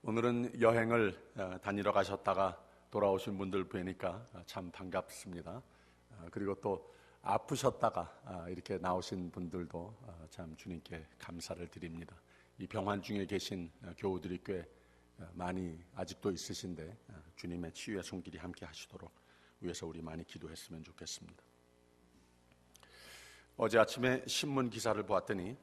오늘은 여행을 다니러 가셨다가 돌아오신 분들 뵈니까 참 반갑습니다. 그리고 또 아프셨다가 이렇게 나오신 분들도 참 주님께 감사를 드립니다. 이 병환 중에 계신 교우들이 꽤 많이 아직도 있으신데 주님의 치유의 손길이 함께 하시도록 위해서 우리 많이 기도했으면 좋겠습니다. 어제 아침에 신문 기사를 보았더니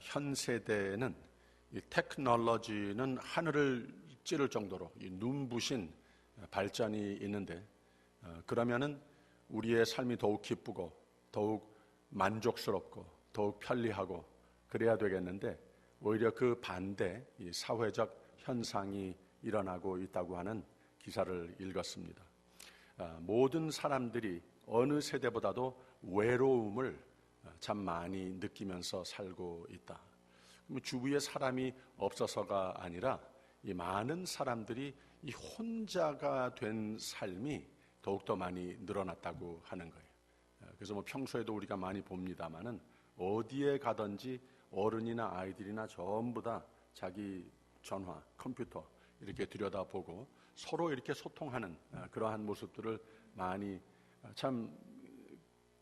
현 세대는 이 테크놀로지는 하늘을 찌를 정도로 이 눈부신 발전이 있는데 그러면은 우리의 삶이 더욱 기쁘고 더욱 만족스럽고 더욱 편리하고 그래야 되겠는데 오히려 그 반대 이 사회적 현상이 일어나고 있다고 하는 기사를 읽었습니다. 모든 사람들이 어느 세대보다도 외로움을 참 많이 느끼면서 살고 있다. 주위에 사람이 없어서가 아니라 이 많은 사람들이 이 혼자가 된 삶이 더욱더 많이 늘어났다고 하는 거예요. 그래서 평소에도 우리가 많이 봅니다만은 어디에 가든지 어른이나 아이들이나 전부 다 자기 전화, 컴퓨터 이렇게 들여다보고 서로 이렇게 소통하는 그러한 모습들을 많이 참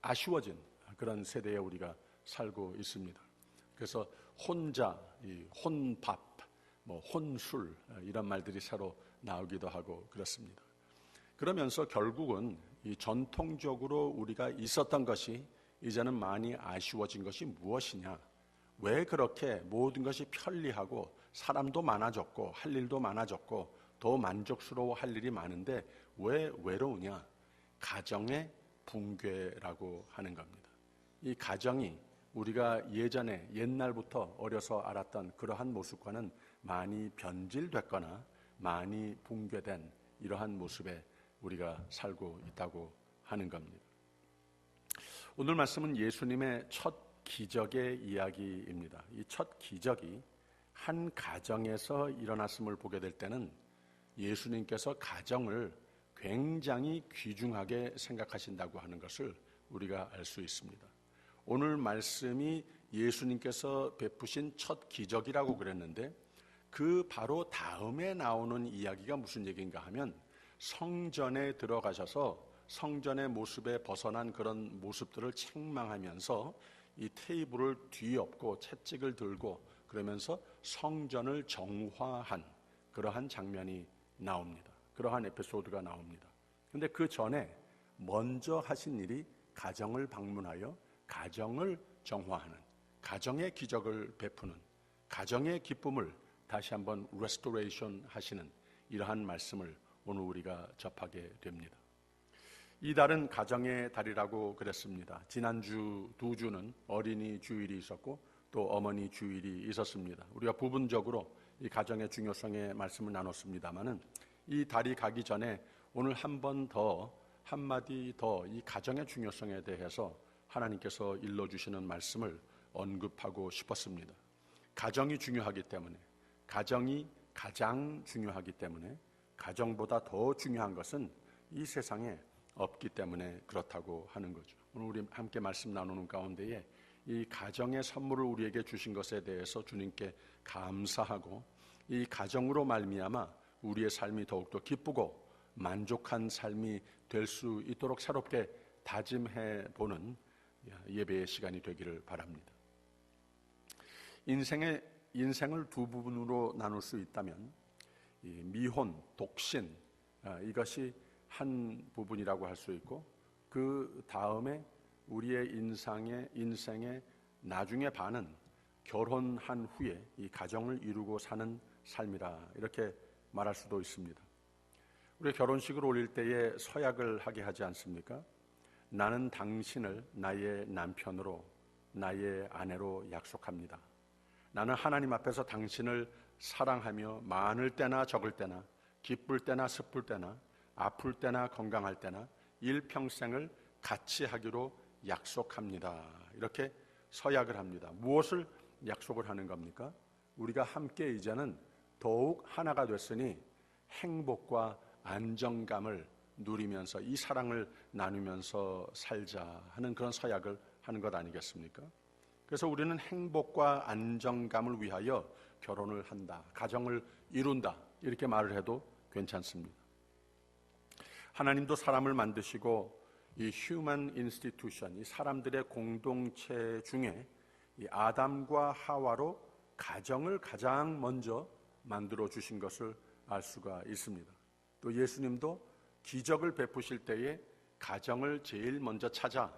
아쉬워진 그런 세대에 우리가 살고 있습니다. 그래서 혼자, 혼밥, 혼술 이런 말들이 새로 나오기도 하고 그렇습니다. 그러면서 결국은 이 전통적으로 우리가 있었던 것이 이제는 많이 아쉬워진 것이 무엇이냐? 왜 그렇게 모든 것이 편리하고 사람도 많아졌고 할 일도 많아졌고 더 만족스러워 할 일이 많은데 왜 외로우냐? 가정의 붕괴라고 하는 겁니다. 이 가정이 우리가 옛날부터 어려서 알았던 그러한 모습과는 많이 변질됐거나 많이 붕괴된 이러한 모습에 우리가 살고 있다고 하는 겁니다. 오늘 말씀은 예수님의 첫 기적의 이야기입니다. 이 첫 기적이 한 가정에서 일어났음을 보게 될 때는 예수님께서 가정을 굉장히 귀중하게 생각하신다고 하는 것을 우리가 알 수 있습니다. 오늘 말씀이 예수님께서 베푸신 첫 기적이라고 그랬는데 그 바로 다음에 나오는 이야기가 무슨 얘기인가 하면 성전에 들어가셔서 성전의 모습에 벗어난 그런 모습들을 책망하면서 이 테이블을 뒤엎고 채찍을 들고 그러면서 성전을 정화한 그러한 장면이 나옵니다. 그러한 에피소드가 나옵니다. 그런데 그 전에 먼저 하신 일이 가정을 방문하여 가정을 정화하는, 가정의 기적을 베푸는, 가정의 기쁨을 다시 한번 레스토레이션 하시는 이러한 말씀을 오늘 우리가 접하게 됩니다. 이 달은 가정의 달이라고 그랬습니다. 지난주 두 주는 어린이 주일이 있었고 또 어머니 주일이 있었습니다. 우리가 부분적으로 이 가정의 중요성에 말씀을 나눴습니다마는 이 달이 가기 전에 오늘 한마디 더 이 가정의 중요성에 대해서 하나님께서 일러주시는 말씀을 언급하고 싶었습니다. 가정이 중요하기 때문에, 가정이 가장 중요하기 때문에 가정보다 더 중요한 것은 이 세상에 없기 때문에 그렇다고 하는 거죠. 오늘 우리 함께 말씀 나누는 가운데에 이 가정의 선물을 우리에게 주신 것에 대해서 주님께 감사하고 이 가정으로 말미암아 우리의 삶이 더욱더 기쁘고 만족한 삶이 될 수 있도록 새롭게 다짐해 보는 예배의 시간이 되기를 바랍니다. 인생을 두 부분으로 나눌 수 있다면 미혼, 독신 이것이 한 부분이라고 할 수 있고 그 다음에 우리의 인생의 나중의 반은 결혼한 후에 이 가정을 이루고 사는 삶이라 이렇게 말할 수도 있습니다. 우리 결혼식을 올릴 때에 서약을 하게 하지 않습니까? 나는 당신을 나의 남편으로 나의 아내로 약속합니다. 나는 하나님 앞에서 당신을 사랑하며 많을 때나 적을 때나 기쁠 때나 슬플 때나 아플 때나 건강할 때나 일평생을 같이 하기로 약속합니다. 이렇게 서약을 합니다. 무엇을 약속을 하는 겁니까? 우리가 함께 이제는 더욱 하나가 됐으니 행복과 안정감을 누리면서 이 사랑을 나누면서 살자 하는 그런 서약을 하는 것 아니겠습니까? 그래서 우리는 행복과 안정감을 위하여 결혼을 한다, 가정을 이룬다, 이렇게 말을 해도 괜찮습니다. 하나님도 사람을 만드시고 이 휴먼 인스티튜션, 이 사람들의 공동체 중에 이 아담과 하와로 가정을 가장 먼저 만들어 주신 것을 알 수가 있습니다. 또 예수님도 기적을 베푸실 때에 가정을 제일 먼저 찾아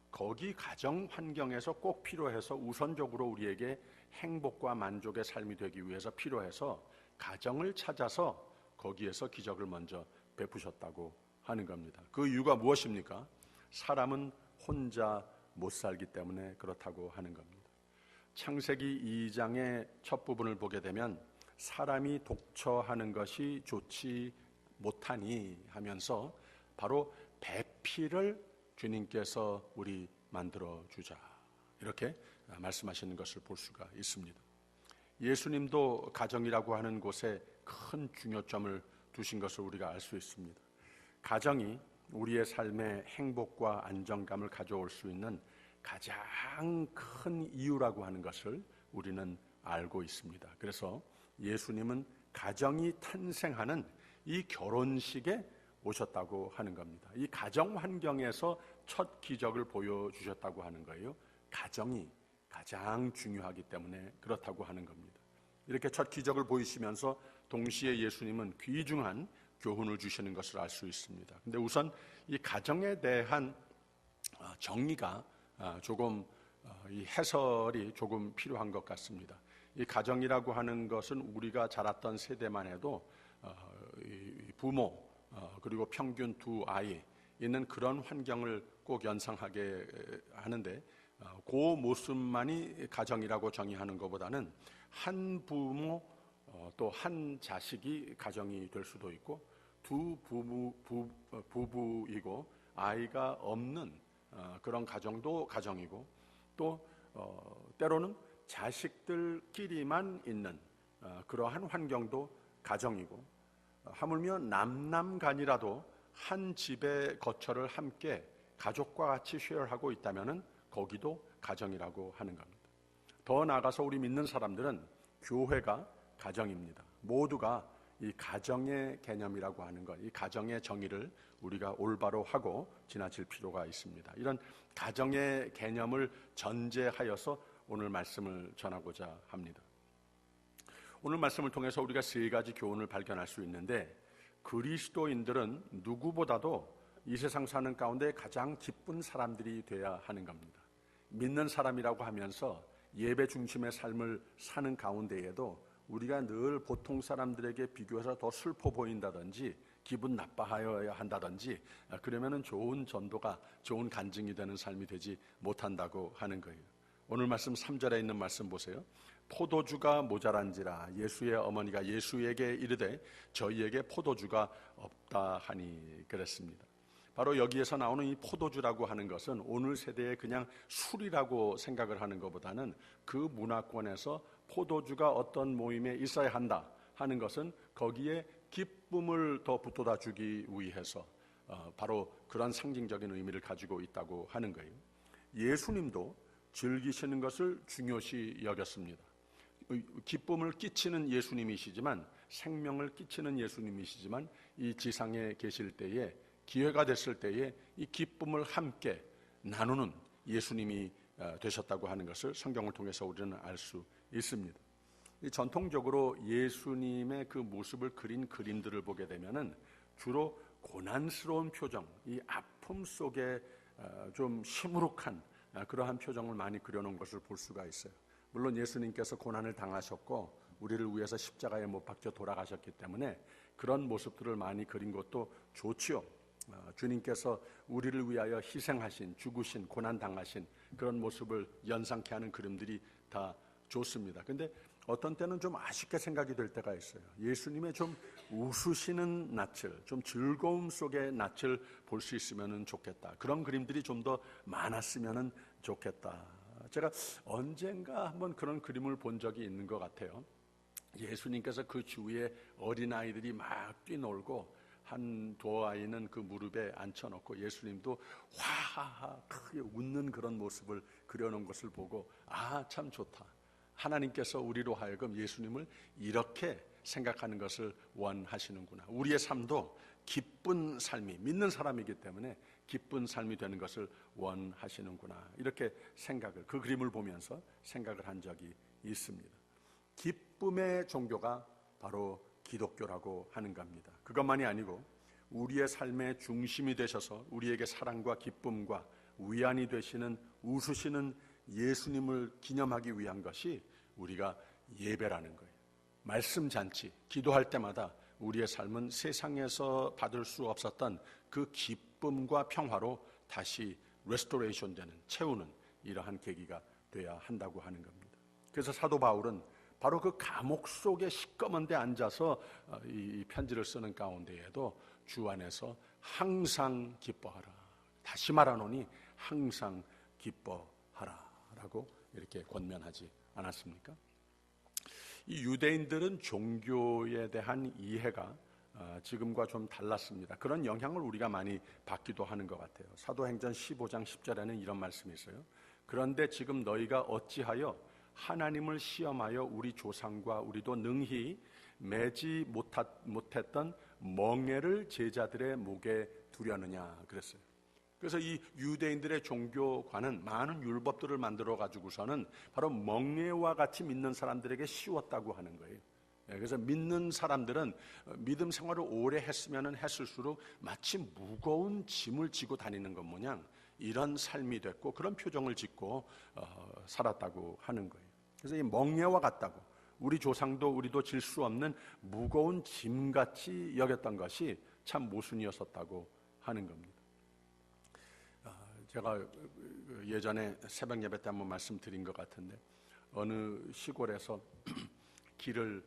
거기 가정 환경에서 꼭 필요해서 우선적으로 우리에게 행복과 만족의 삶이 되기 위해서 필요해서 가정을 찾아서 거기에서 기적을 먼저 베푸셨다고 하는 겁니다. 그 이유가 무엇입니까? 사람은 혼자 못 살기 때문에 그렇다고 하는 겁니다. 창세기 2장의 첫 부분을 보게 되면 사람이 독처하는 것이 좋지 못하니 하면서 바로 배필을 주님께서 우리 만들어주자, 이렇게 말씀하시는 것을 볼 수가 있습니다. 예수님도 가정이라고 하는 곳에 큰 중요점을 두신 것을 우리가 알 수 있습니다. 가정이 우리의 삶에 행복과 안정감을 가져올 수 있는 가장 큰 이유라고 하는 것을 우리는 알고 있습니다. 그래서 예수님은 가정이 탄생하는 이 결혼식에 오셨다고 하는 겁니다. 이 가정 환경에서 첫 기적을 보여주셨다고 하는 거예요. 가정이 가장 중요하기 때문에 그렇다고 하는 겁니다. 이렇게 첫 기적을 보이시면서 동시에 예수님은 귀중한 교훈을 주시는 것을 알 수 있습니다. 근데 우선 이 가정에 대한 정의가 조금 이 해설이 조금 필요한 것 같습니다. 이 가정이라고 하는 것은 우리가 자랐던 세대만 해도 부모 그리고 평균 두 아이 있는 그런 환경을 꼭 연상하게 하는데, 그 모습만이 가정이라고 정의하는 것보다는 한 부모 또 한 자식이 가정이 될 수도 있고, 두 부부이고 아이가 없는 그런 가정도 가정이고, 또 때로는 자식들끼리만 있는 그러한 환경도 가정이고, 하물며 남남간이라도 한 집의 거처를 함께 가족과 같이 쉐어하고 있다면 거기도 가정이라고 하는 겁니다. 더 나아가서 우리 믿는 사람들은 교회가 가정입니다. 모두가 이 가정의 개념이라고 하는 것, 이 가정의 정의를 우리가 올바로 하고 지나칠 필요가 있습니다. 이런 가정의 개념을 전제하여서 오늘 말씀을 전하고자 합니다. 오늘 말씀을 통해서 우리가 세 가지 교훈을 발견할 수 있는데, 그리스도인들은 누구보다도 이 세상 사는 가운데 가장 기쁜 사람들이 되어야 하는 겁니다. 믿는 사람이라고 하면서 예배 중심의 삶을 사는 가운데에도 우리가 늘 보통 사람들에게 비교해서 더 슬퍼 보인다든지 기분 나빠하여야 한다든지 그러면은 좋은 전도가, 좋은 간증이 되는 삶이 되지 못한다고 하는 거예요. 오늘 말씀 3절에 있는 말씀 보세요. 포도주가 모자란지라 예수의 어머니가 예수에게 이르되 저희에게 포도주가 없다 하니 그랬습니다. 바로 여기에서 나오는 이 포도주라고 하는 것은 오늘 세대에 그냥 술이라고 생각을 하는 것보다는 그 문화권에서 포도주가 어떤 모임에 있어야 한다 하는 것은 거기에 기쁨을 더 붙돋아 주기 위해서 바로 그런 상징적인 의미를 가지고 있다고 하는 거예요. 예수님도 즐기시는 것을 중요시 여겼습니다. 기쁨을 끼치는 예수님이시지만, 생명을 끼치는 예수님이시지만, 이 지상에 계실 때에, 기회가 됐을 때에 이 기쁨을 함께 나누는 예수님이 되셨다고 하는 것을 성경을 통해서 우리는 알 수 있습니다. 전통적으로 예수님의 그 모습을 그린 그림들을 보게 되면은 주로 고난스러운 표정, 이 아픔 속에 좀 시무룩한 그러한 표정을 많이 그려놓은 것을 볼 수가 있어요. 물론 예수님께서 고난을 당하셨고 우리를 위해서 십자가에 못 박혀 돌아가셨기 때문에 그런 모습들을 많이 그린 것도 좋지요. 주님께서 우리를 위하여 희생하신, 죽으신, 고난 당하신 그런 모습을 연상케 하는 그림들이 다 좋습니다. 근데 어떤 때는 좀 아쉽게 생각이 될 때가 있어요. 예수님의 좀 웃으시는 낯을, 좀 즐거움 속의 낯을 볼 수 있으면 좋겠다. 그런 그림들이 좀 더 많았으면 좋겠다. 제가 언젠가 한번 그런 그림을 본 적이 있는 것 같아요. 예수님께서 그 주위에 어린아이들이 막 뛰놀고 한두 아이는 그 무릎에 앉혀놓고 예수님도 화하하 크게 웃는 그런 모습을 그려놓은 것을 보고 참 좋다. 하나님께서 우리로 하여금 예수님을 이렇게 생각하는 것을 원하시는구나. 우리의 삶도 기쁜 삶이, 믿는 사람이기 때문에 기쁜 삶이 되는 것을 원하시는구나. 이렇게 생각을, 그 그림을 보면서 생각을 한 적이 있습니다. 기쁨의 종교가 바로 기독교라고 하는 겁니다. 그것만이 아니고 우리의 삶의 중심이 되셔서 우리에게 사랑과 기쁨과 위안이 되시는, 웃으시는 예수님을 기념하기 위한 것이 우리가 예배라는 거예요. 말씀 잔치, 기도할 때마다 우리의 삶은 세상에서 받을 수 없었던 그 기쁨과 평화로 다시 레스토레이션 되는, 채우는 이러한 계기가 돼야 한다고 하는 겁니다. 그래서 사도 바울은 바로 그 감옥 속에 시꺼먼 데 앉아서 이 편지를 쓰는 가운데에도 주 안에서 항상 기뻐하라. 다시 말하노니 항상 기뻐하라 라고 이렇게 권면하지 않았습니까? 이 유대인들은 종교에 대한 이해가 지금과 좀 달랐습니다. 그런 영향을 우리가 많이 받기도 하는 것 같아요. 사도행전 15장 10절에는 이런 말씀이 있어요. 그런데 지금 너희가 어찌하여 하나님을 시험하여 우리 조상과 우리도 능히 매지 못했던 멍에를 제자들의 목에 두려느냐 그랬어요. 그래서 이 유대인들의 종교관은 많은 율법들을 만들어 가지고서는 바로 멍에와 같이 믿는 사람들에게 씌웠다고 하는 거예요. 그래서 믿는 사람들은 믿음 생활을 오래 했으면 했을수록 마치 무거운 짐을 지고 다니는 것 모양 이런 삶이 됐고 그런 표정을 짓고 살았다고 하는 거예요. 그래서 이 멍에와 같다고, 우리 조상도 우리도 질 수 없는 무거운 짐같이 여겼던 것이 참 모순이었었다고 하는 겁니다. 제가 예전에 새벽 예배 때 한번 말씀드린 것 같은데 어느 시골에서 길을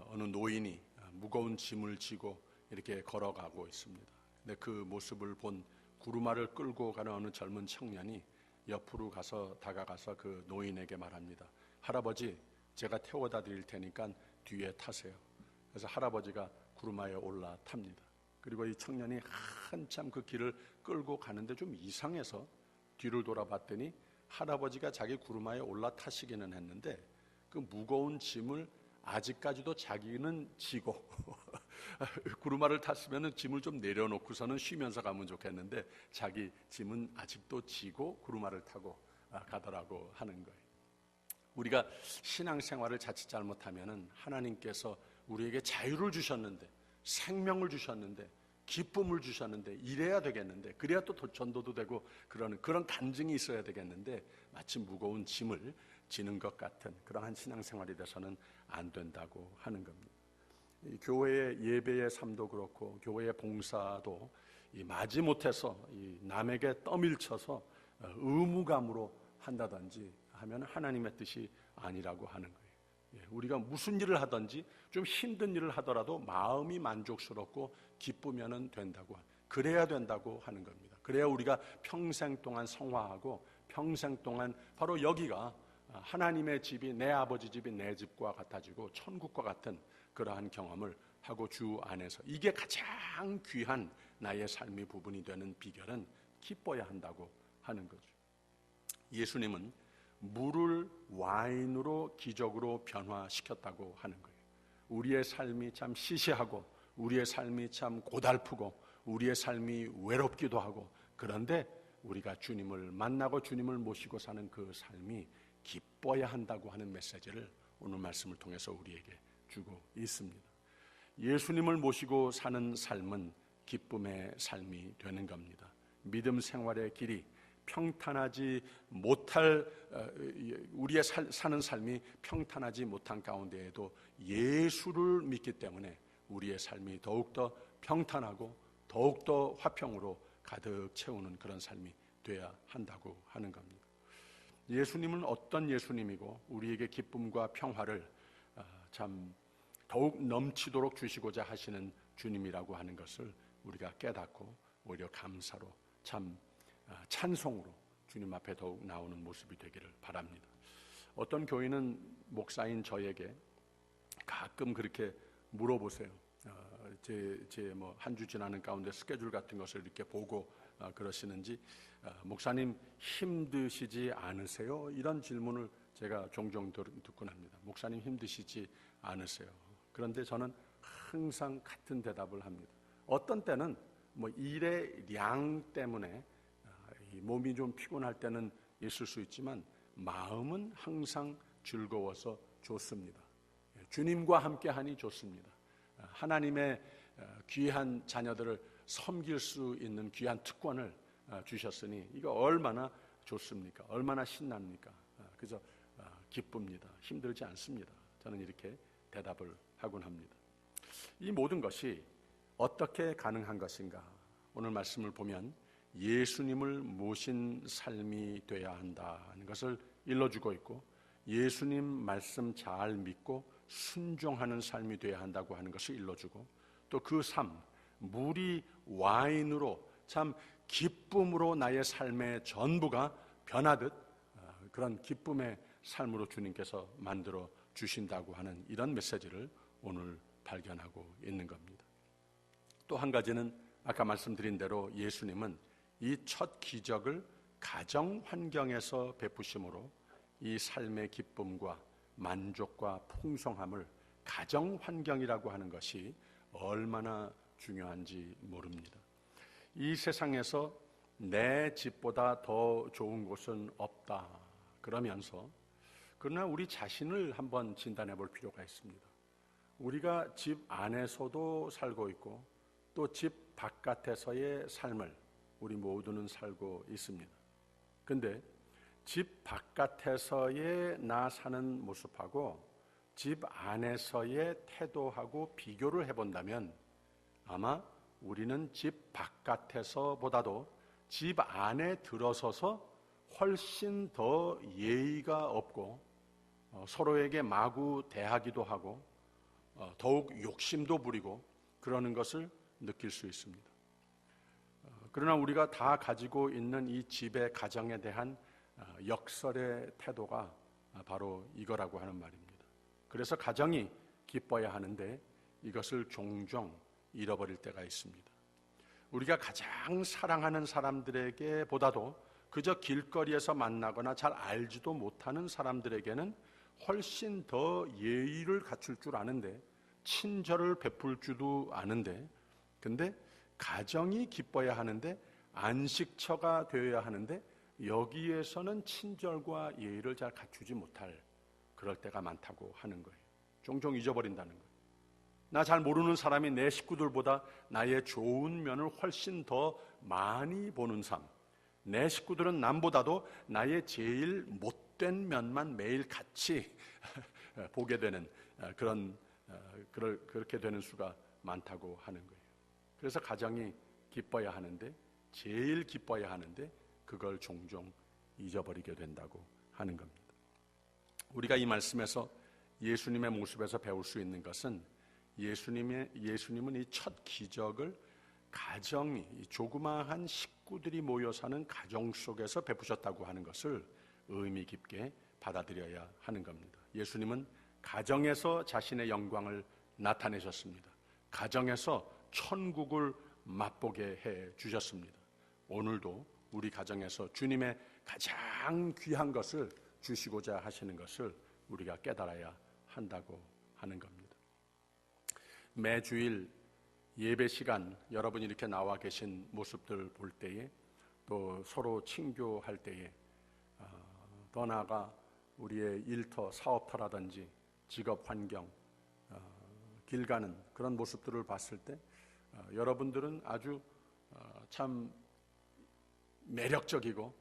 어느 노인이 무거운 짐을 지고 이렇게 걸어가고 있습니다. 근데 그 모습을 본 구루마를 끌고 가는 어느 젊은 청년이 옆으로 다가가서 그 노인에게 말합니다. 할아버지, 제가 태워다 드릴 테니까 뒤에 타세요. 그래서 할아버지가 구루마에 올라탑니다. 그리고 이 청년이 한참 그 길을 끌고 가는데 좀 이상해서 뒤를 돌아봤더니 할아버지가 자기 구루마에 올라타시기는 했는데 그 무거운 짐을 아직까지도 자기는 지고 구루마를 탔으면 짐을 좀 내려놓고서는 쉬면서 가면 좋겠는데 자기 짐은 아직도 지고 구루마를 타고 가더라고 하는 거예요. 우리가 신앙생활을 자칫 잘못하면 하나님께서 우리에게 자유를 주셨는데, 생명을 주셨는데, 기쁨을 주셨는데 이래야 되겠는데, 그래야 또 전도도 되고 그런 간증이 있어야 되겠는데 마치 무거운 짐을 지는 것 같은 그러한 신앙생활이 돼서는 안 된다고 하는 겁니다. 이 교회의 예배의 삶도 그렇고 교회의 봉사도 이 마지못해서 이 남에게 떠밀쳐서 의무감으로 한다든지 하면 하나님의 뜻이 아니라고 하는 거예요. 우리가 무슨 일을 하든지 좀 힘든 일을 하더라도 마음이 만족스럽고 기쁘면 된다고, 그래야 된다고 하는 겁니다. 그래야 우리가 평생 동안 성화하고 평생 동안 바로 여기가 하나님의 집이, 내 아버지 집이 내 집과 같아지고 천국과 같은 그러한 경험을 하고 주 안에서, 이게 가장 귀한 나의 삶의 부분이 되는 비결은 기뻐야 한다고 하는 거죠. 예수님은 물을 와인으로 기적으로 변화시켰다고 하는 거예요. 우리의 삶이 참 시시하고 우리의 삶이 참 고달프고 우리의 삶이 외롭기도 하고, 그런데 우리가 주님을 만나고 주님을 모시고 사는 그 삶이 기뻐야 한다고 하는 메시지를 오늘 말씀을 통해서 우리에게 주고 있습니다. 예수님을 모시고 사는 삶은 기쁨의 삶이 되는 겁니다. 믿음 생활의 길이 평탄하지 못할, 우리의 사는 삶이 평탄하지 못한 가운데에도 예수를 믿기 때문에 우리의 삶이 더욱더 평탄하고 더욱더 화평으로 가득 채우는 그런 삶이 돼야 한다고 하는 겁니다. 예수님은 어떤 예수님이고 우리에게 기쁨과 평화를 참 더욱 넘치도록 주시고자 하시는 주님이라고 하는 것을 우리가 깨닫고 오히려 감사로, 참 찬송으로 주님 앞에 더욱 나오는 모습이 되기를 바랍니다. 어떤 교인은 목사인 저에게 가끔 그렇게 물어보세요. 제 뭐 한 주 지나는 가운데 스케줄 같은 것을 이렇게 보고 그러시는지, 목사님 힘드시지 않으세요? 이런 질문을 제가 종종 듣곤 합니다. 목사님 힘드시지 않으세요? 그런데 저는 항상 같은 대답을 합니다. 어떤 때는 일의 량 때문에 이 몸이 좀 피곤할 때는 있을 수 있지만 마음은 항상 즐거워서 좋습니다. 주님과 함께하니 좋습니다. 하나님의 귀한 자녀들을 섬길 수 있는 귀한 특권을 주셨으니 이거 얼마나 좋습니까? 얼마나 신납니까? 그래서 기쁩니다. 힘들지 않습니다. 저는 이렇게 대답을 하곤 합니다. 이 모든 것이 어떻게 가능한 것인가? 오늘 말씀을 보면 예수님을 모신 삶이 돼야 한다는 것을 일러주고 있고, 예수님 말씀 잘 믿고 순종하는 삶이 돼야 한다고 하는 것을 일러주고, 또 그 삶, 물이 와인으로 참 기쁨으로 나의 삶의 전부가 변하듯 그런 기쁨의 삶으로 주님께서 만들어 주신다고 하는 이런 메시지를 오늘 발견하고 있는 겁니다. 또 한 가지는 아까 말씀드린 대로 예수님은 이 첫 기적을 가정 환경에서 베푸심으로 이 삶의 기쁨과 만족과 풍성함을 가정 환경이라고 하는 것이 얼마나 중요한지 모릅니다. 이 세상에서 내 집보다 더 좋은 곳은 없다 그러면서, 그러나 우리 자신을 한번 진단해 볼 필요가 있습니다. 우리가 집 안에서도 살고 있고 또 집 바깥에서의 삶을 우리 모두는 살고 있습니다. 근데 집 바깥에서의 나 사는 모습하고 집 안에서의 태도하고 비교를 해본다면 아마 우리는 집 바깥에서보다도 집 안에 들어서서 훨씬 더 예의가 없고 서로에게 마구 대하기도 하고 더욱 욕심도 부리고 그러는 것을 느낄 수 있습니다. 그러나 우리가 다 가지고 있는 이 집의 가정에 대한 역설의 태도가 바로 이거라고 하는 말입니다. 그래서 가정이 기뻐야 하는데 이것을 종종 잃어버릴 때가 있습니다. 우리가 가장 사랑하는 사람들에게 보다도 그저 길거리에서 만나거나 잘 알지도 못하는 사람들에게는 훨씬 더 예의를 갖출 줄 아는데, 친절을 베풀 줄도 아는데, 근데 가정이 기뻐야 하는데 안식처가 되어야 하는데 여기에서는 친절과 예의를 잘 갖추지 못할 그럴 때가 많다고 하는 거예요. 종종 잊어버린다는 거예요. 나 잘 모르는 사람이 내 식구들보다 나의 좋은 면을 훨씬 더 많이 보는 삶, 내 식구들은 남보다도 나의 제일 못된 면만 매일 같이 보게 되는 그렇게 되는 수가 많다고 하는 거예요. 그래서 가정이 기뻐야 하는데, 제일 기뻐야 하는데 그걸 종종 잊어버리게 된다고 하는 겁니다. 우리가 이 말씀에서 예수님의 모습에서 배울 수 있는 것은 예수님은 이 첫 기적을 가정이, 조그마한 식구들이 모여 사는 가정 속에서 베푸셨다고 하는 것을 의미 깊게 받아들여야 하는 겁니다. 예수님은 가정에서 자신의 영광을 나타내셨습니다. 가정에서 천국을 맛보게 해 주셨습니다. 오늘도 우리 가정에서 주님의 가장 귀한 것을 주시고자 하시는 것을 우리가 깨달아야 한다고 하는 겁니다. 매주일 예배 시간 여러분이 이렇게 나와 계신 모습들 볼 때에, 또 서로 친교할 때에, 더 나아가 우리의 일터, 사업터라든지 직업 환경, 길 가는 그런 모습들을 봤을 때 여러분들은 아주 참 매력적이고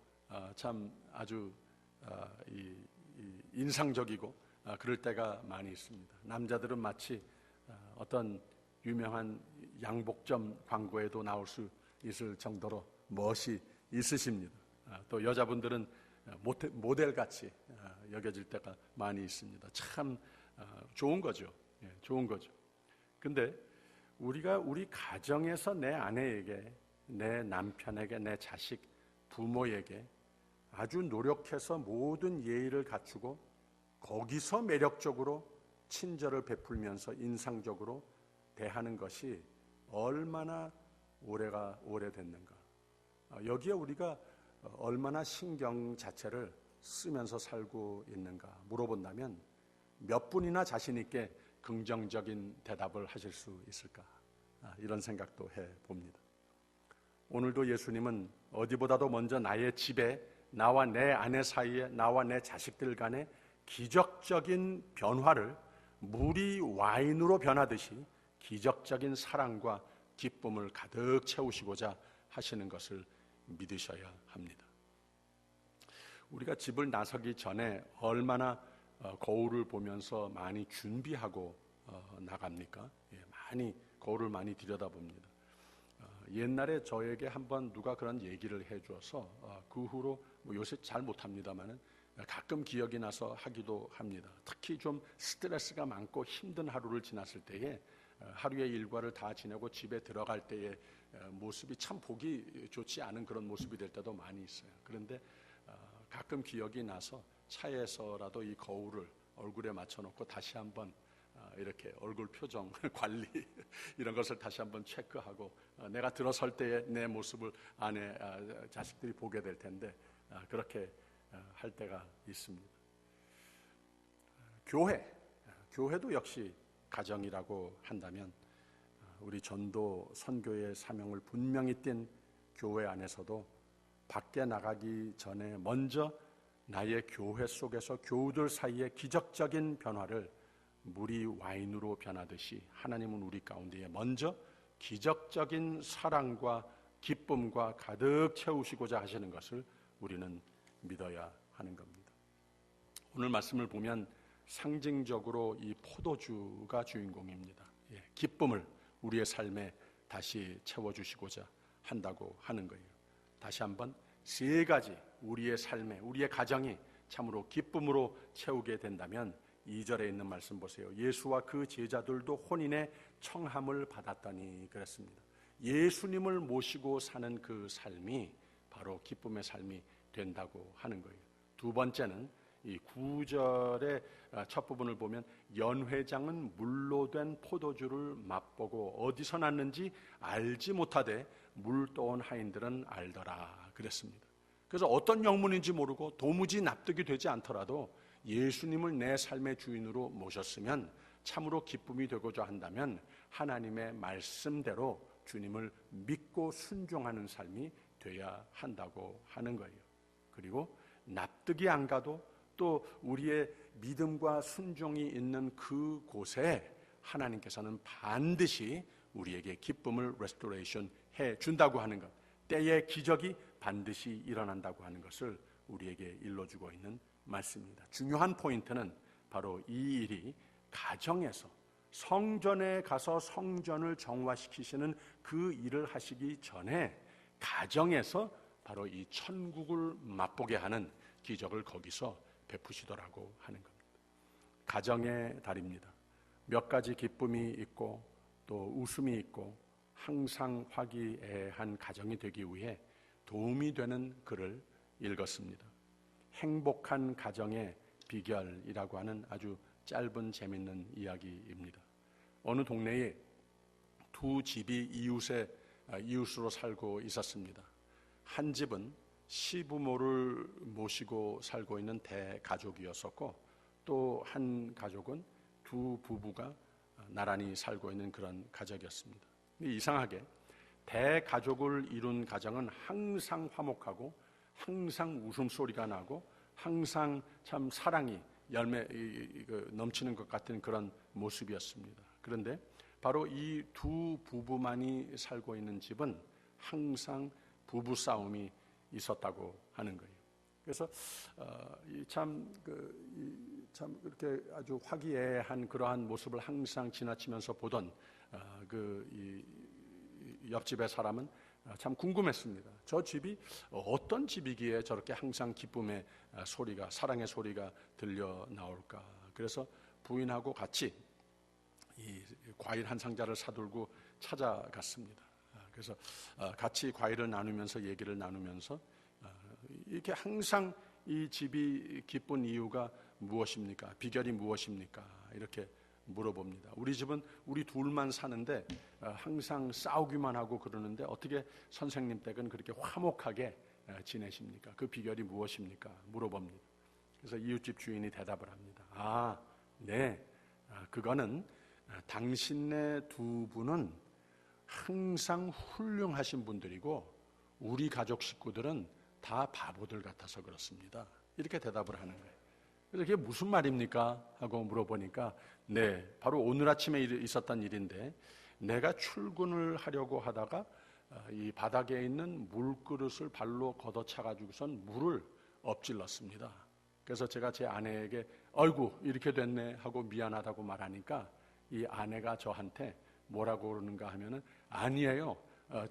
참 아주 인상적이고 그럴 때가 많이 있습니다. 남자들은 마치 어떤 유명한 양복점 광고에도 나올 수 있을 정도로 멋이 있으십니다. 또 여자분들은 모델같이 여겨질 때가 많이 있습니다. 참 좋은 거죠. 좋은 거죠. 근데 우리가 우리 가정에서 내 아내에게, 내 남편에게, 내 자식, 부모에게 아주 노력해서 모든 예의를 갖추고 거기서 매력적으로 친절을 베풀면서 인상적으로 대하는 것이 얼마나 오래됐는가. 여기에 우리가 얼마나 신경 자체를 쓰면서 살고 있는가 물어본다면 몇 분이나 자신 있게 긍정적인 대답을 하실 수 있을까? 이런 생각도 해봅니다. 오늘도 예수님은 어디보다도 먼저 나의 집에, 나와 내 아내 사이에, 나와 내 자식들 간의 기적적인 변화를 물이 와인으로 변하듯이 기적적인 사랑과 기쁨을 가득 채우시고자 하시는 것을 믿으셔야 합니다. 우리가 집을 나서기 전에 얼마나 거울을 보면서 많이 준비하고 나갑니까? 많이 거울을 많이 들여다봅니다. 옛날에 저에게 한번 누가 그런 얘기를 해줘서 그 후로 요새 잘 못합니다만은 가끔 기억이 나서 하기도 합니다. 특히 좀 스트레스가 많고 힘든 하루를 지났을 때에 하루의 일과를 다 지내고 집에 들어갈 때의 모습이 참 보기 좋지 않은 그런 모습이 될 때도 많이 있어요. 그런데 가끔 기억이 나서 차에서라도 이 거울을 얼굴에 맞춰놓고 다시 한번 이렇게 얼굴 표정 관리 이런 것을 다시 한번 체크하고 내가 들어설 때의 내 모습을 아내 자식들이 보게 될 텐데 그렇게 할 때가 있습니다. 교회도 역시 가정이라고 한다면 우리 전도 선교의 사명을 분명히 띈 교회 안에서도 밖에 나가기 전에 먼저 나의 교회 속에서 교우들 사이에 기적적인 변화를 물이 와인으로 변하듯이 하나님은 우리 가운데에 먼저 기적적인 사랑과 기쁨과 가득 채우시고자 하시는 것을 우리는 믿어야 하는 겁니다. 오늘 말씀을 보면 상징적으로 이 포도주가 주인공입니다. 기쁨을 우리의 삶에 다시 채워주시고자 한다고 하는 거예요. 다시 한번 세 가지 우리의 삶에 우리의 가정이 참으로 기쁨으로 채우게 된다면 2절에 있는 말씀 보세요. 예수와 그 제자들도 혼인의 청함을 받았더니 그랬습니다. 예수님을 모시고 사는 그 삶이 바로 기쁨의 삶이 된다고 하는 거예요. 두 번째는 이 9절의 첫 부분을 보면 연회장은 물로 된 포도주를 맛보고 어디서 났는지 알지 못하되 물 떠온 하인들은 알더라 그랬습니다. 그래서 어떤 영문인지 모르고 도무지 납득이 되지 않더라도 예수님을 내 삶의 주인으로 모셨으면 참으로 기쁨이 되고자 한다면 하나님의 말씀대로 주님을 믿고 순종하는 삶이 돼야 한다고 하는 거예요. 그리고 납득이 안 가도 또 우리의 믿음과 순종이 있는 그 곳에 하나님께서는 반드시 우리에게 기쁨을 레스토레이션 해 준다고 하는 것, 때의 기적이 반드시 일어난다고 하는 것을 우리에게 일러주고 있는 말씀입니다. 중요한 포인트는 바로 이 일이 가정에서 성전에 가서 성전을 정화시키시는 그 일을 하시기 전에 가정에서 바로 이 천국을 맛보게 하는 기적을 거기서 베푸시더라고 하는 겁니다. 가정의 달입니다. 몇 가지 기쁨이 있고 또 웃음이 있고 항상 화기애애한 가정이 되기 위해 도움이 되는 글을 읽었습니다. 행복한 가정의 비결이라고 하는 아주 짧은 재밌는 이야기입니다. 어느 동네에 두 집이 이웃으로 살고 있었습니다. 한 집은 시부모를 모시고 살고 있는 대가족이었었고 또 한 가족은 두 부부가 나란히 살고 있는 그런 가족이었습니다. 이상하게 대가족을 이룬 가정은 항상 화목하고 항상 웃음소리가 나고 항상 참 사랑이 넘치는 것 같은 그런 모습이었습니다. 그런데 바로 이 두 부부만이 살고 있는 집은 항상 부부 싸움이 있었다고 하는 거예요. 그래서 참 이렇게 아주 화기애애한 그러한 모습을 항상 지나치면서 보던 옆집의 사람은 참 궁금했습니다. 저 집이 어떤 집이기에 저렇게 항상 기쁨의 소리가, 사랑의 소리가 들려 나올까. 그래서 부인하고 같이 이 과일 한 상자를 사들고 찾아갔습니다. 그래서 같이 과일을 나누면서 얘기를 나누면서 이렇게 항상 이 집이 기쁜 이유가 무엇입니까? 비결이 무엇입니까? 이렇게 물어봅니다. 우리 집은 우리 둘만 사는데 항상 싸우기만 하고 그러는데 어떻게 선생님 댁은 그렇게 화목하게 지내십니까? 그 비결이 무엇입니까? 물어봅니다. 그래서 이웃집 주인이 대답을 합니다. 네. 그거는 당신네 두 분은 항상 훌륭하신 분들이고 우리 가족 식구들은 다 바보들 같아서 그렇습니다. 이렇게 대답을 하는 거예요. 그래서 그게 무슨 말입니까? 하고 물어보니까 네, 바로 오늘 아침에 있었던 일인데 내가 출근을 하려고 하다가 이 바닥에 있는 물그릇을 발로 걷어차가지고선 물을 엎질렀습니다. 그래서 제가 제 아내에게 아이고 이렇게 됐네 하고 미안하다고 말하니까 이 아내가 저한테 뭐라고 그러는가 하면은 아니에요.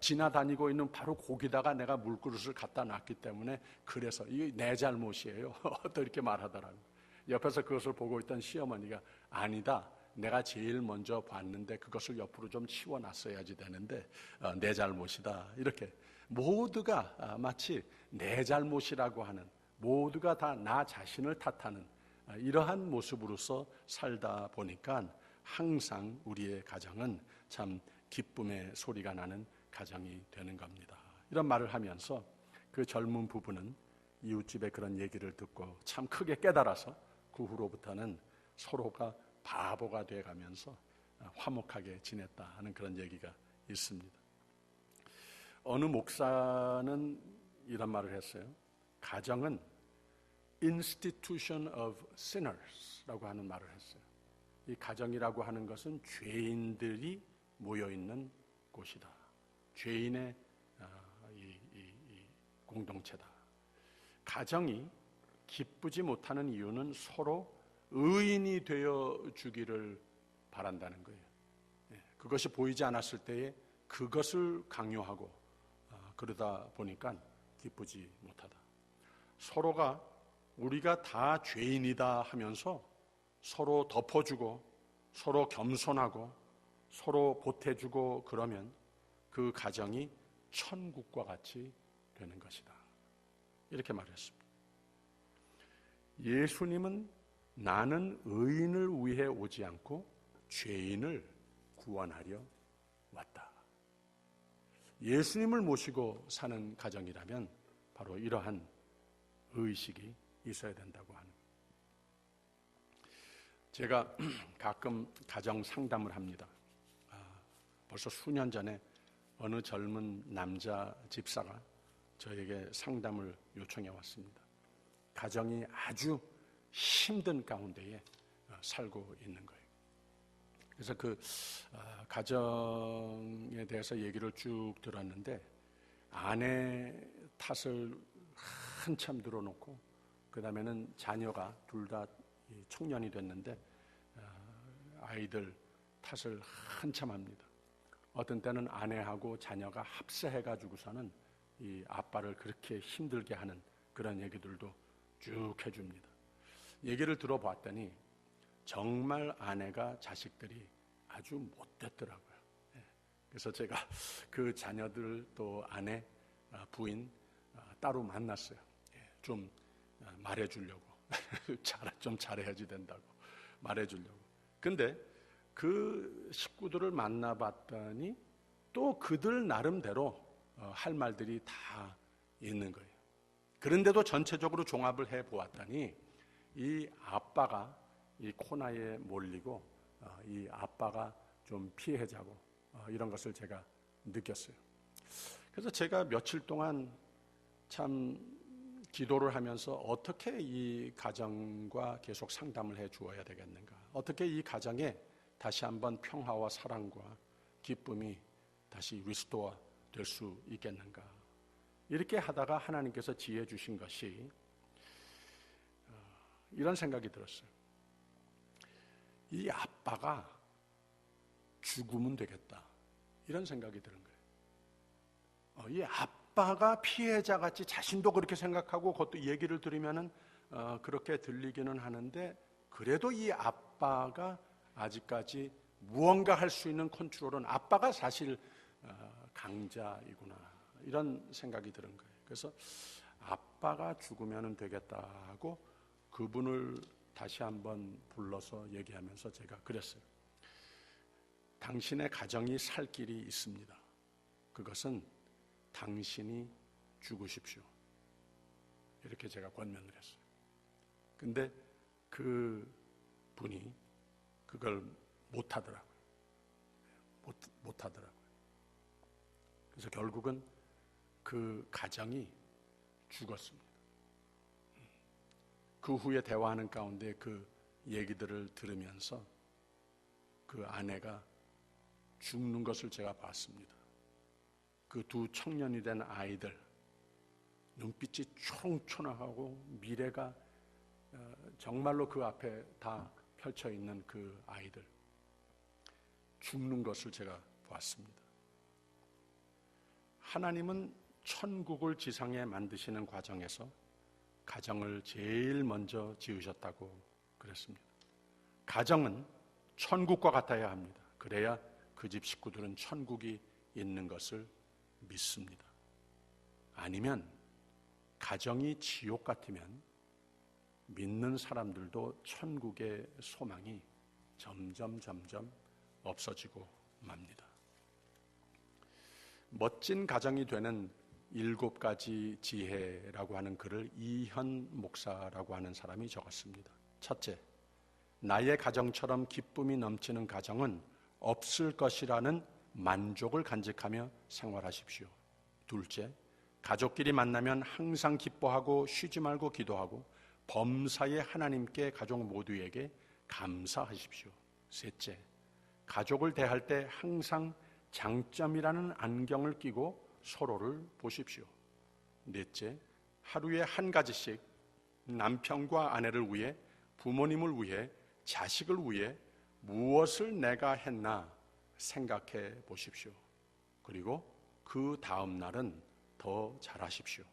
지나다니고 있는 바로 거기다가 내가 물그릇을 갖다 놨기 때문에 그래서 이게 내 잘못이에요. 또 이렇게 말하더라고요. 옆에서 그것을 보고 있던 시어머니가 아니다. 내가 제일 먼저 봤는데 그것을 옆으로 좀 치워놨어야지 되는데 내 잘못이다. 이렇게 모두가 마치 내 잘못이라고 하는 모두가 다 나 자신을 탓하는 이러한 모습으로서 살다 보니까 항상 우리의 가정은 참 기쁨의 소리가 나는 가정이 되는 겁니다. 이런 말을 하면서 그 젊은 부부는 이웃집의 그런 얘기를 듣고 참 크게 깨달아서 그 후로부터는 서로가 바보가 돼가면서 화목하게 지냈다 하는 그런 얘기가 있습니다. 어느 목사는 이런 말을 했어요. 가정은 institution of sinners라고 하는 말을 했어요. 이 가정이라고 하는 것은 죄인들이 모여있는 곳이다. 죄인의 이 공동체다. 가정이 기쁘지 못하는 이유는 서로 의인이 되어 주기를 바란다는 거예요. 그것이 보이지 않았을 때에 그것을 강요하고 그러다 보니까 기쁘지 못하다. 서로가 우리가 다 죄인이다 하면서 서로 덮어주고 서로 겸손하고 서로 보태주고 그러면 그 가정이 천국과 같이 되는 것이다. 이렇게 말했습니다. 예수님은 나는 의인을 위해 오지 않고 죄인을 구원하려 왔다. 예수님을 모시고 사는 가정이라면 바로 이러한 의식이 있어야 된다고 하는. 제가 가끔 가정 상담을 합니다. 벌써 수년 전에 어느 젊은 남자 집사가 저에게 상담을 요청해 왔습니다. 가정이 아주 힘든 가운데에 살고 있는 거예요. 그래서 그 가정에 대해서 얘기를 쭉 들었는데 아내 탓을 한참 들어놓고 그 다음에는 자녀가 둘 다 청년이 됐는데 아이들 탓을 한참 합니다. 어떤 때는 아내하고 자녀가 합세해가지고서는 이 아빠를 그렇게 힘들게 하는 그런 얘기들도 쭉 해줍니다. 얘기를 들어봤더니 정말 아내가 자식들이 아주 못됐더라고요. 그래서 제가 그 자녀들 또 아내, 부인 따로 만났어요. 좀 말해주려고. 좀 잘해야지 된다고 말해주려고. 근데 그 식구들을 만나봤더니 또 그들 나름대로 할 말들이 다 있는 거예요. 그런데도 전체적으로 종합을 해보았더니 이 아빠가 이 코너에 몰리고 이 아빠가 좀 피해자고 이런 것을 제가 느꼈어요. 그래서 제가 며칠 동안 참 기도를 하면서 어떻게 이 가정과 계속 상담을 해 주어야 되겠는가, 어떻게 이 가정에 다시 한번 평화와 사랑과 기쁨이 다시 리스토어 될 수 있겠는가, 이렇게 하다가 하나님께서 지혜 주신 것이 이런 생각이 들었어요. 이 아빠가 죽으면 되겠다, 이런 생각이 드는 거예요. 이 아빠가 피해자같이 자신도 그렇게 생각하고 그것도 얘기를 들으면은 그렇게 들리기는 하는데 그래도 이 아빠가 아직까지 무언가 할 수 있는 컨트롤은 아빠가 사실 강자이구나, 이런 생각이 드는 거예요. 그래서 아빠가 죽으면 되겠다 하고 그분을 다시 한번 불러서 얘기하면서 제가 그랬어요. 당신의 가정이 살 길이 있습니다. 그것은 당신이 죽으십시오. 이렇게 제가 권면을 했어요. 근데 그 분이 그걸 못하더라고요. 못하더라고요. 그래서 결국은 그 가정이 죽었습니다. 그 후에 대화하는 가운데 그 얘기들을 들으면서 그 아내가 죽는 것을 제가 봤습니다. 그 두 청년이 된 아이들, 눈빛이 초롱초롱하고 미래가 정말로 그 앞에 다 펼쳐 있는 그 아이들, 죽는 것을 제가 보았습니다. 하나님은 천국을 지상에 만드시는 과정에서 가정을 제일 먼저 지으셨다고 그랬습니다. 가정은 천국과 같아야 합니다. 그래야 그 집 식구들은 천국이 있는 것을 믿습니다. 아니면 가정이 지옥 같으면 믿는 사람들도 천국의 소망이 점점 없어지고 맙니다. 멋진 가정이 되는 7가지 지혜라고 하는 글을 이현 목사라고 하는 사람이 적었습니다. 첫째, 나의 가정처럼 기쁨이 넘치는 가정은 없을 것이라는 만족을 간직하며 생활하십시오. 둘째, 가족끼리 만나면 항상 기뻐하고 쉬지 말고 기도하고 범사의 하나님께 가족 모두에게 감사하십시오. 셋째, 가족을 대할 때 항상 장점이라는 안경을 끼고 서로를 보십시오. 넷째, 하루에 한 가지씩 남편과 아내를 위해, 부모님을 위해, 자식을 위해 무엇을 내가 했나 생각해 보십시오. 그리고 그 다음 날은 더 잘하십시오.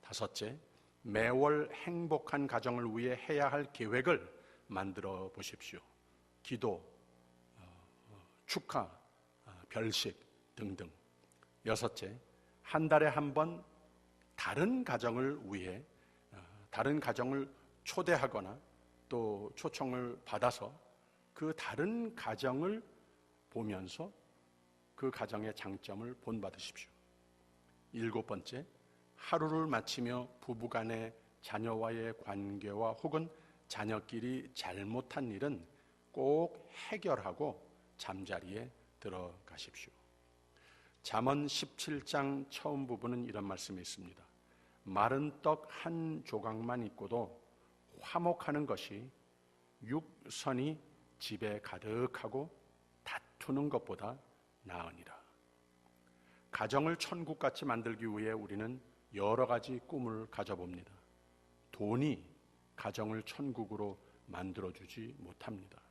다섯째, 매월 행복한 가정을 위해 해야 할 계획을 만들어 보십시오. 기도, 축하, 별식 등등. 여섯째, 한 달에 한 번 다른 가정을 위해 다른 가정을 초대하거나 또 초청을 받아서 그 다른 가정을 보면서 그 가정의 장점을 본받으십시오. 7번째, 하루를 마치며 부부간의 자녀와의 관계와 혹은 자녀끼리 잘못한 일은 꼭 해결하고 잠자리에 들어가십시오. 잠언 17장 처음 부분은 이런 말씀이 있습니다. 마른 떡 한 조각만 있고도 화목하는 것이 육선이 집에 가득하고 다투는 것보다 나으니라. 가정을 천국같이 만들기 위해 우리는 여러 가지 꿈을 가져봅니다. 돈이 가정을 천국으로 만들어주지 못합니다.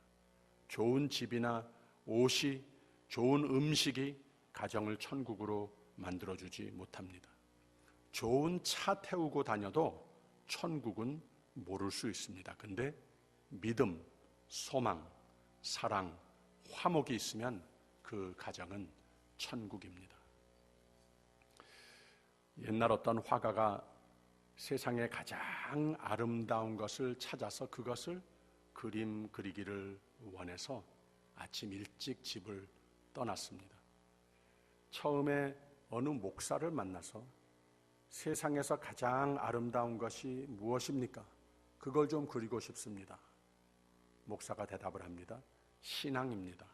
좋은 집이나 옷이, 좋은 음식이 가정을 천국으로 만들어주지 못합니다. 좋은 차 태우고 다녀도 천국은 모를 수 있습니다. 근데 믿음, 소망, 사랑, 화목이 있으면 그 가정은 천국입니다. 옛날 어떤 화가가 세상에 가장 아름다운 것을 찾아서 그것을 그림 그리기를 원해서 아침 일찍 집을 떠났습니다. 처음에 어느 목사를 만나서 세상에서 가장 아름다운 것이 무엇입니까? 그걸 좀 그리고 싶습니다. 목사가 대답을 합니다. 신앙입니다.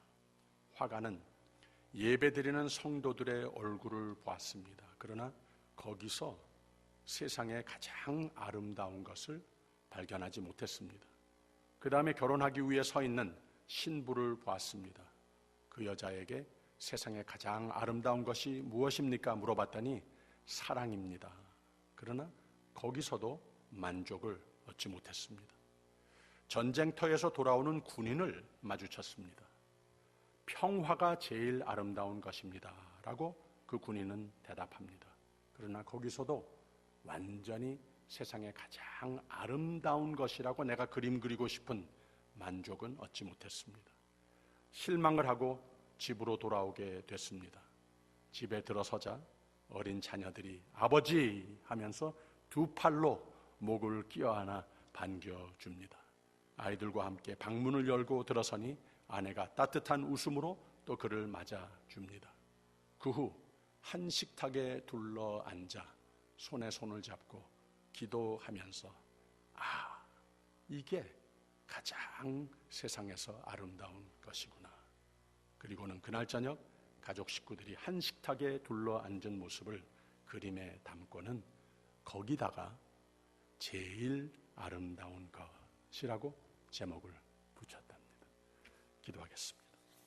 화가는 예배드리는 성도들의 얼굴을 보았습니다. 그러나 거기서 세상에 가장 아름다운 것을 발견하지 못했습니다. 그 다음에 결혼하기 위해 서 있는 신부를 보았습니다. 그 여자에게 세상에 가장 아름다운 것이 무엇입니까? 물어봤더니 사랑입니다. 그러나 거기서도 만족을 얻지 못했습니다. 전쟁터에서 돌아오는 군인을 마주쳤습니다. 평화가 제일 아름다운 것입니다. 라고 그 군인은 대답합니다. 그러나 거기서도 완전히 세상에 가장 아름다운 것이라고 내가 그림 그리고 싶은 만족은 얻지 못했습니다. 실망을 하고 집으로 돌아오게 됐습니다. 집에 들어서자 어린 자녀들이 아버지 하면서 두 팔로 목을 끼어안아 반겨줍니다. 아이들과 함께 방문을 열고 들어서니 아내가 따뜻한 웃음으로 또 그를 맞아줍니다. 그 후 한 식탁에 둘러앉아 손에 손을 잡고 기도하면서 이게 가장 세상에서 아름다운 것이구나. 그리고는 그날 저녁 가족 식구들이 한 식탁에 둘러 앉은 모습을 그림에 담고는 거기다가 제일 아름다운 것이라고 제목을 붙였답니다. 기도하겠습니다.